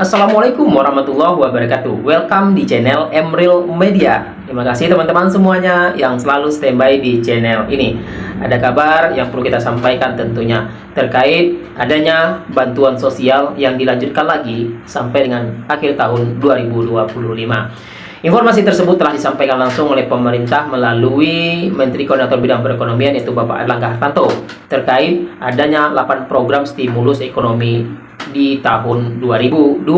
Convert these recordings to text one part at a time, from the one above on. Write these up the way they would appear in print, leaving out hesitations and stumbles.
Assalamualaikum warahmatullahi wabarakatuh. Welcome di channel Emril Media. Terima kasih teman-teman semuanya yang selalu standby di channel ini. Ada kabar yang perlu kita sampaikan tentunya terkait adanya bantuan sosial yang dilanjutkan lagi sampai dengan akhir tahun 2025. Informasi tersebut telah disampaikan langsung oleh pemerintah melalui Menteri Koordinator Bidang Perekonomian yaitu Bapak Erlangga Hartarto terkait adanya 8 program stimulus ekonomi di tahun 2025.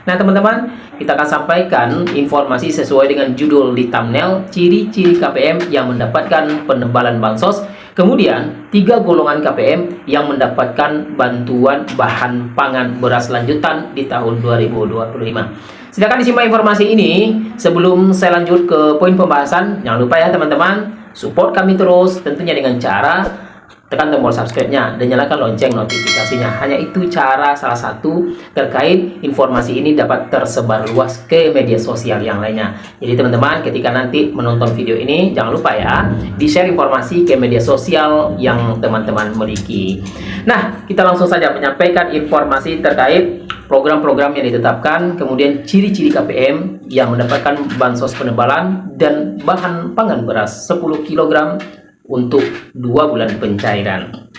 Nah teman-teman, kita akan sampaikan informasi sesuai dengan judul di thumbnail, ciri-ciri KPM yang mendapatkan penebalan bansos, kemudian 3 golongan KPM yang mendapatkan bantuan bahan pangan beras lanjutan di tahun 2025. Silakan disimak informasi ini. Sebelum saya lanjut ke poin pembahasan, jangan lupa ya teman-teman, support kami terus tentunya dengan cara tekan tombol subscribe-nya dan nyalakan lonceng notifikasinya. Hanya itu cara salah satu terkait informasi ini dapat tersebar luas ke media sosial yang lainnya. Jadi teman-teman, ketika nanti menonton video ini, jangan lupa ya di-share informasi ke media sosial yang teman-teman miliki. Nah, kita langsung saja menyampaikan informasi terkait program-program yang ditetapkan, kemudian ciri-ciri KPM yang mendapatkan bansos penebalan dan bahan pangan beras 10 kg untuk 2 bulan pencairan.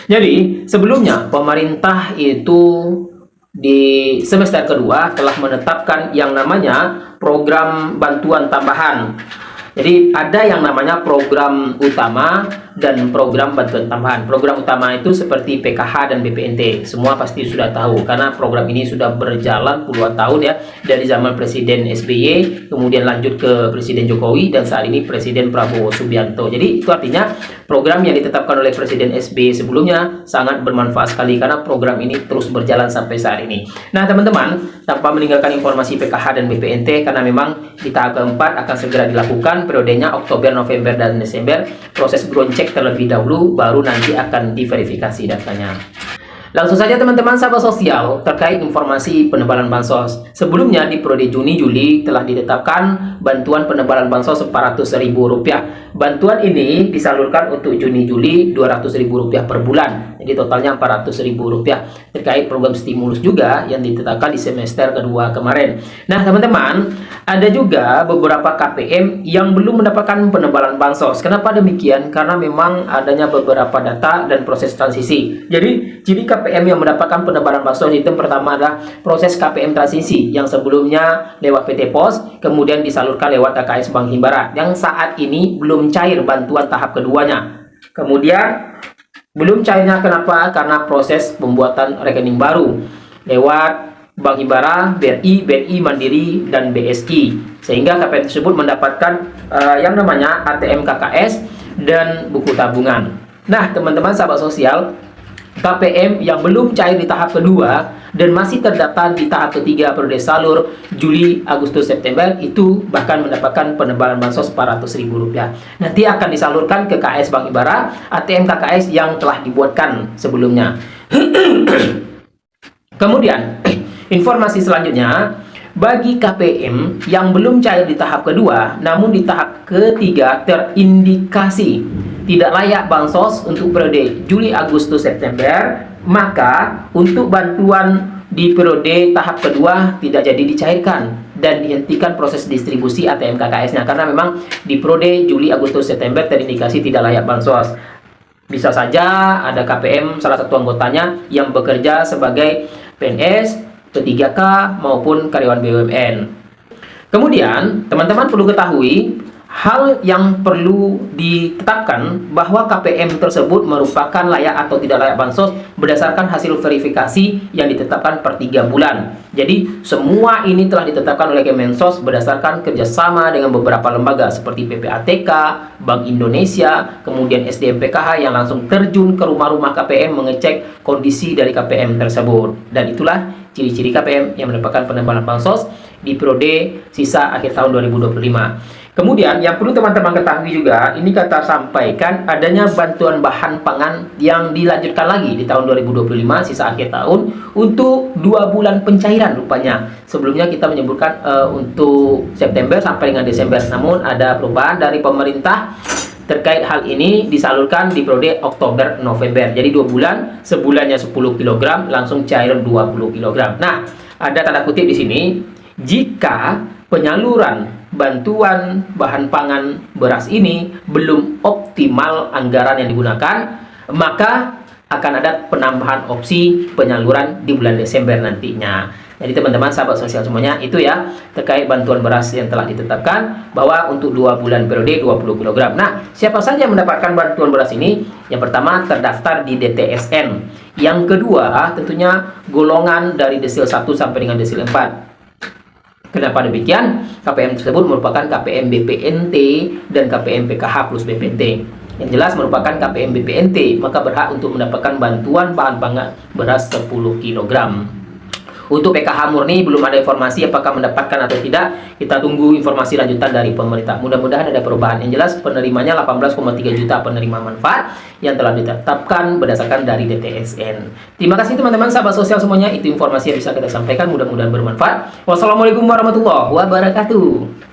Jadi sebelumnya pemerintah itu di semester kedua telah menetapkan yang namanya program bantuan tambahan. Jadi ada yang namanya program utama dan program bantuan tambahan. Program utama itu seperti PKH dan BPNT. Semua pasti sudah tahu karena program ini sudah berjalan puluhan tahun ya. Dari zaman Presiden SBY, kemudian lanjut ke Presiden Jokowi dan saat ini Presiden Prabowo Subianto. Jadi itu artinya program yang ditetapkan oleh Presiden SBY sebelumnya sangat bermanfaat sekali karena program ini terus berjalan sampai saat ini. Nah teman-teman, tanpa meninggalkan informasi PKH dan BPNT karena memang di tahap keempat akan segera dilakukan periodenya Oktober, November, dan Desember. Proses ground check terlebih dahulu, baru nanti akan diverifikasi datanya. Langsung saja teman-teman sahabat sosial terkait informasi penebalan bansos. Sebelumnya di periode Juni-Juli telah ditetapkan bantuan penebalan bansos Rp400.000. Bantuan ini disalurkan untuk Juni-Juli Rp200.000 per bulan. Jadi totalnya Rp400.000 terkait program stimulus juga yang ditetapkan di semester kedua kemarin. Nah teman-teman, ada juga beberapa KPM yang belum mendapatkan penebalan bansos. Kenapa demikian? Karena memang adanya beberapa data dan proses transisi. Jadi ciri KPM yang mendapatkan penebalan bansos itu pertama adalah proses KPM transisi yang sebelumnya lewat PT POS, kemudian disalurkan lewat KKS Bank Himbara yang saat ini belum cair bantuan tahap keduanya. Kemudian belum cairnya kenapa? Karena proses pembuatan rekening baru lewat Bank Himbara, BRI Mandiri, dan BSI. Sehingga KPM tersebut mendapatkan yang namanya ATM KKS dan buku tabungan. Nah, teman-teman sahabat sosial, KPM yang belum cair di tahap kedua dan masih terdata di tahap ketiga periode salur Juli, Agustus, September itu bahkan mendapatkan penebalan bansos Rp400.000. Nanti akan disalurkan ke KKS Bank Himbara, ATM KKS yang telah dibuatkan sebelumnya. Kemudian informasi selanjutnya, bagi KPM yang belum cair di tahap kedua namun di tahap ketiga terindikasi tidak layak bansos untuk periode Juli, Agustus, September, maka untuk bantuan di periode tahap kedua tidak jadi dicairkan dan dihentikan proses distribusi ATM KKS-nya karena memang di periode Juli, Agustus, September terindikasi tidak layak bansos. Bisa saja ada KPM salah satu anggotanya yang bekerja sebagai PNS, P3K maupun karyawan BUMN. Kemudian teman-teman perlu ketahui hal yang perlu ditetapkan bahwa KPM tersebut merupakan layak atau tidak layak bansos berdasarkan hasil verifikasi yang ditetapkan per 3 bulan. Jadi semua ini telah ditetapkan oleh Kemensos berdasarkan kerjasama dengan beberapa lembaga seperti PPATK, Bank Indonesia, kemudian SDM PKH yang langsung terjun ke rumah-rumah KPM mengecek kondisi dari KPM tersebut. Dan itulah ciri-ciri KPM yang mendapatkan penebalan bansos di periode sisa akhir tahun 2025. Kemudian yang perlu teman-teman ketahui juga, ini kata sampaikan adanya bantuan bahan pangan yang dilanjutkan lagi di tahun 2025 sisa akhir tahun untuk 2 bulan pencairan rupanya. Sebelumnya kita menyebutkan untuk September sampai dengan Desember, namun ada perubahan dari pemerintah terkait hal ini disalurkan di periode Oktober-November. Jadi 2 bulan, sebulannya 10 kg, langsung cair 20 kg. Nah, ada tanda kutip di sini, jika penyaluran bantuan bahan pangan beras ini belum optimal anggaran yang digunakan, maka akan ada penambahan opsi penyaluran di bulan Desember nantinya. Jadi teman-teman sahabat sosial semuanya, itu ya terkait bantuan beras yang telah ditetapkan bahwa untuk 2 bulan periode 20 kg. Nah, siapa saja yang mendapatkan bantuan beras ini? Yang pertama terdaftar di DTSN. Yang kedua tentunya golongan dari desil 1 sampai dengan desil 4. Kenapa demikian? KPM tersebut merupakan KPM BPNT dan KPM PKH plus BPNT. Yang jelas merupakan KPM BPNT, maka berhak untuk mendapatkan bantuan bahan pangan beras 10 kg. Untuk PKH murni belum ada informasi apakah mendapatkan atau tidak. Kita tunggu informasi lanjutan dari pemerintah. Mudah-mudahan ada perubahan. Yang jelas penerimanya 18,3 juta penerima manfaat yang telah ditetapkan berdasarkan dari DTSN. Terima kasih teman-teman sahabat sosial semuanya. Itu informasi yang bisa kita sampaikan. Mudah-mudahan bermanfaat. Wassalamualaikum warahmatullahi wabarakatuh.